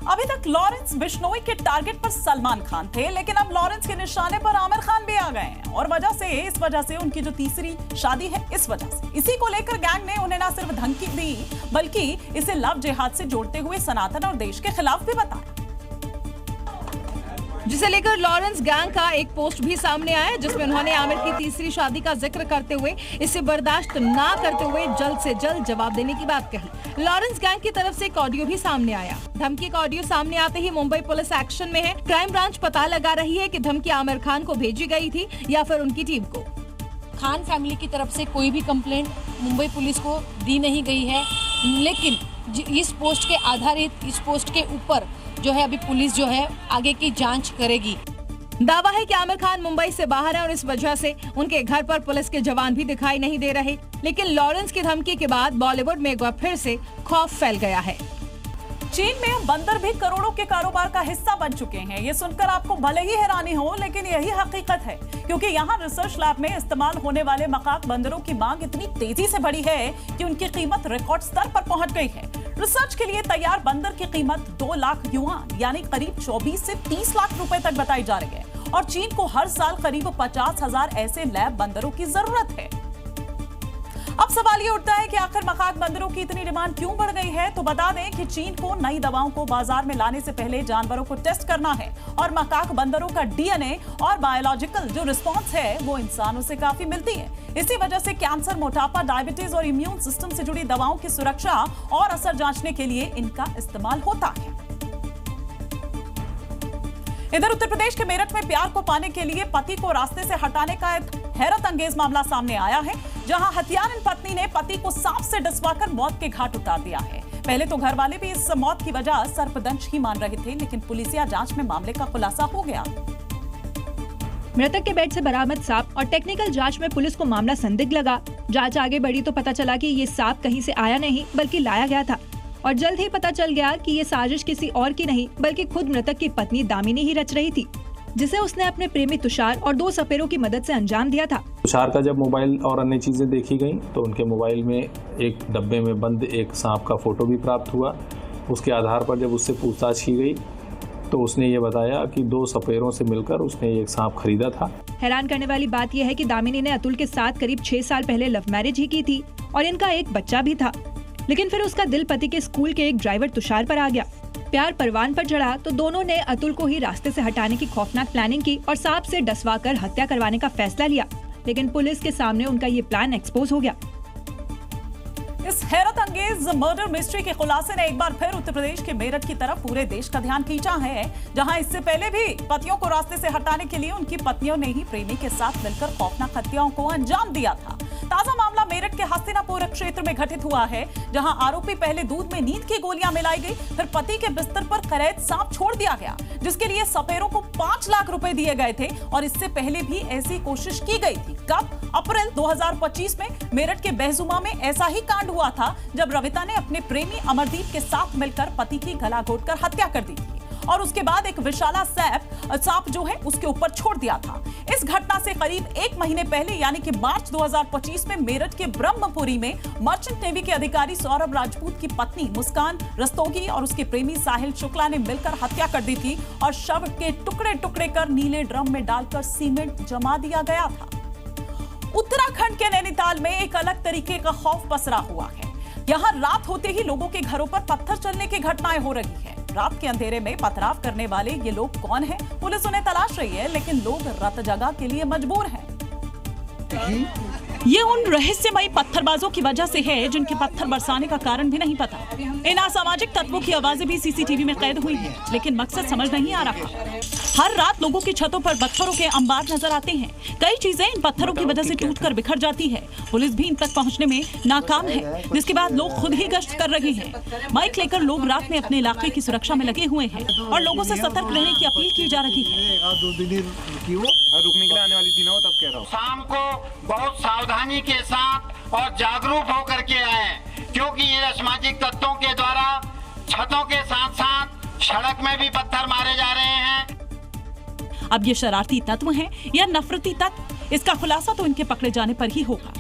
अभी तक लॉरेंस बिश्नोई के टारगेट पर सलमान खान थे, लेकिन अब लॉरेंस के निशाने पर आमिर खान भी आ गए हैं और इस वजह से उनकी जो तीसरी शादी है, इस वजह से इसी को लेकर गैंग ने उन्हें न सिर्फ धमकी दी बल्कि इसे लव जिहाद से जोड़ते हुए सनातन और देश के खिलाफ भी बताया, जिसे लेकर लॉरेंस गैंग का एक पोस्ट भी सामने आया जिसमें उन्होंने आमिर की तीसरी शादी का जिक्र करते हुए इसे बर्दाश्त ना करते हुए जल्द से जल्द जवाब देने की बात कही। लॉरेंस गैंग की तरफ से एक ऑडियो भी सामने आया। धमकी का ऑडियो सामने आते ही मुंबई पुलिस एक्शन में है। क्राइम ब्रांच पता लगा रही है कि धमकी आमिर खान को भेजी गई थी या फिर उनकी टीम को। खान फैमिली की तरफ से कोई भी कंप्लेंट मुंबई पुलिस को दी नहीं गई है, लेकिन इस पोस्ट के आधारित इस पोस्ट के ऊपर जो है अभी पुलिस जो है आगे की जांच करेगी। दावा है कि आमिर खान मुंबई से बाहर है और इस वजह से उनके घर पर पुलिस के जवान भी दिखाई नहीं दे रहे, लेकिन लॉरेंस की धमकी के बाद बॉलीवुड में एक बार फिर से खौफ फैल गया है। चीन में बंदर भी करोड़ों के कारोबार का हिस्सा बन चुके हैं। ये सुनकर आपको भले ही हैरानी हो, लेकिन यही हकीकत है, क्योंकि यहाँ रिसर्च लैब में इस्तेमाल होने वाले मकाक बंदरों की मांग इतनी तेजी से बढ़ी है कि उनकी कीमत रिकॉर्ड स्तर पर पहुंच गई है। रिसर्च के लिए तैयार बंदर की कीमत 2 लाख युआन यानी करीब 24 से 30 लाख रुपए तक बताई जा रही है और चीन को हर साल करीब 50,000 ऐसे लैब बंदरों की जरूरत है। अब सवाल ये उठता है कि आखिर मकाक बंदरों की इतनी डिमांड क्यों बढ़ गई है। तो बता दें कि चीन को नई दवाओं को बाजार में लाने से पहले जानवरों को टेस्ट करना है और मकाक बंदरों का डीएनए और बायोलॉजिकल जो रिस्पॉन्स है वो इंसानों से काफी मिलती है। इसी वजह से कैंसर, मोटापा, डायबिटीज और इम्यून सिस्टम से जुड़ी दवाओं की सुरक्षा और असर जांचने के लिए इनका इस्तेमाल होता है। इधर उत्तर प्रदेश के मेरठ में प्यार को पाने के लिए पति को रास्ते से हटाने का एक हैरत अंगेज मामला सामने आया है, जहां हत्यारन पत्नी ने पति को सांप से डसवाकर मौत के घाट उतार दिया है। पहले तो घर वाले भी इस मौत की वजह सर्पदंश ही मान रहे थे, लेकिन पुलिसिया जांच में मामले का खुलासा हो गया। मृतक के बेड से बरामद सांप और टेक्निकल जांच में पुलिस को मामला संदिग्ध लगा। जांच आगे बढ़ी तो पता चला कि ये सांप कहीं से आया नहीं बल्कि लाया गया था और जल्द ही पता चल गया कि ये साजिश किसी और की नहीं बल्कि खुद मृतक की पत्नी दामिनी ही रच रही थी, जिसे उसने अपने प्रेमी तुषार और 2 सपेरों की मदद से अंजाम दिया था। तुषार का जब मोबाइल और अन्य चीजें देखी गई तो उनके मोबाइल में एक डब्बे में बंद एक सांप का फोटो भी प्राप्त हुआ। उसके आधार पर जब उससे पूछताछ की गई तो उसने ये बताया कि 2 सपेरों से मिलकर उसने एक सांप खरीदा था। हैरान करने वाली बात यह है कि दामिनी ने अतुल के साथ करीब 6 साल पहले लव मैरिज ही की थी और इनका एक बच्चा भी था, लेकिन फिर उसका दिल पति के स्कूल के एक ड्राइवर तुषार पर आ गया। प्यार परवान पर चढ़ा तो दोनों ने अतुल को ही रास्ते से हटाने की खौफनाक प्लानिंग की और सांप से डसवाकर हत्या करवाने का फैसला लिया, लेकिन पुलिस के सामने उनका ये प्लान एक्सपोज हो गया। इस हैरत अंगेज मर्डर मिस्ट्री के खुलासे ने एक बार फिर उत्तर प्रदेश के मेरठ की तरफ पूरे देश का ध्यान खींचा है, जहां इससे पहले भी पतियों को रास्ते से हटाने के लिए उनकी पत्नियों ने ही प्रेमी के साथ मिलकर खौफनाक हत्याओं को अंजाम दिया था। ताजा मामला मेरठ के हस्तिनापुर क्षेत्र में घटित हुआ है, जहां आरोपी पहले दूध में नींद की गोलियां मिलाई गई, फिर पति के बिस्तर पर कैद सांप छोड़ दिया गया, जिसके लिए सपेरों को 5 लाख रुपए दिए गए थे और इससे पहले भी ऐसी कोशिश की गई थी। कब? अप्रैल 2025 में मेरठ के बहजुमा में ऐसा ही कांड हुआ था, जब रविता ने अपने प्रेमी अमरदीप के साथ मिलकर पति की गला घोटकर हत्या कर दी थी और उसके बाद एक विशाला सांप जो है उसके ऊपर छोड़ दिया था। इस घटना से करीब 1 महीने पहले यानी कि मार्च 2025 में मेरठ के ब्रह्मपुरी में मर्चेंट नेवी के अधिकारी सौरभ राजपूत की पत्नी मुस्कान रस्तोगी और उसके प्रेमी साहिल शुक्ला ने मिलकर हत्या कर दी थी और शव के टुकड़े टुकड़े कर नीले ड्रम में डालकर सीमेंट जमा दिया गया था। उत्तराखंड के नैनीताल में एक अलग तरीके का खौफ पसरा हुआ है। यहाँ रात होते ही लोगों के घरों पर पत्थर चलने की घटनाएं हो रही है। रात के अंधेरे में पथराव करने वाले ये लोग कौन हैं? पुलिस उन्हें तलाश रही है, लेकिन लोग रात जगह के लिए मजबूर हैं। ये उन रहस्यमयी पत्थरबाजों की वजह से है जिनके पत्थर बरसाने का कारण भी नहीं पता। इन असामाजिक तत्वों की आवाजें भी सीसीटीवी में कैद हुई हैं, लेकिन मकसद समझ नहीं आ रहा। हर रात लोगों की छतों पर पत्थरों के अंबार नजर आते हैं। कई चीजें इन पत्थरों की वजह से टूटकर बिखर जाती है। पुलिस भी इन तक पहुंचने में नाकाम है, जिसके बाद लोग खुद ही गश्त कर रहे हैं। माइक लेकर लोग रात में अपने इलाके की सुरक्षा में लगे हुए हैं और लोगों से सतर्क रहने की अपील की जा रही है। रुकने के लिए आने वाली थी ना, तब कह रहा हूँ। शाम को बहुत सावधानी के साथ और जागरूक होकर के आए, क्योंकि ये असामाजिक तत्वों के द्वारा छतों के साथ साथ सड़क में भी पत्थर मारे जा रहे हैं। अब ये शरारती तत्व हैं या नफरती तत्व, इसका खुलासा तो इनके पकड़े जाने पर ही होगा।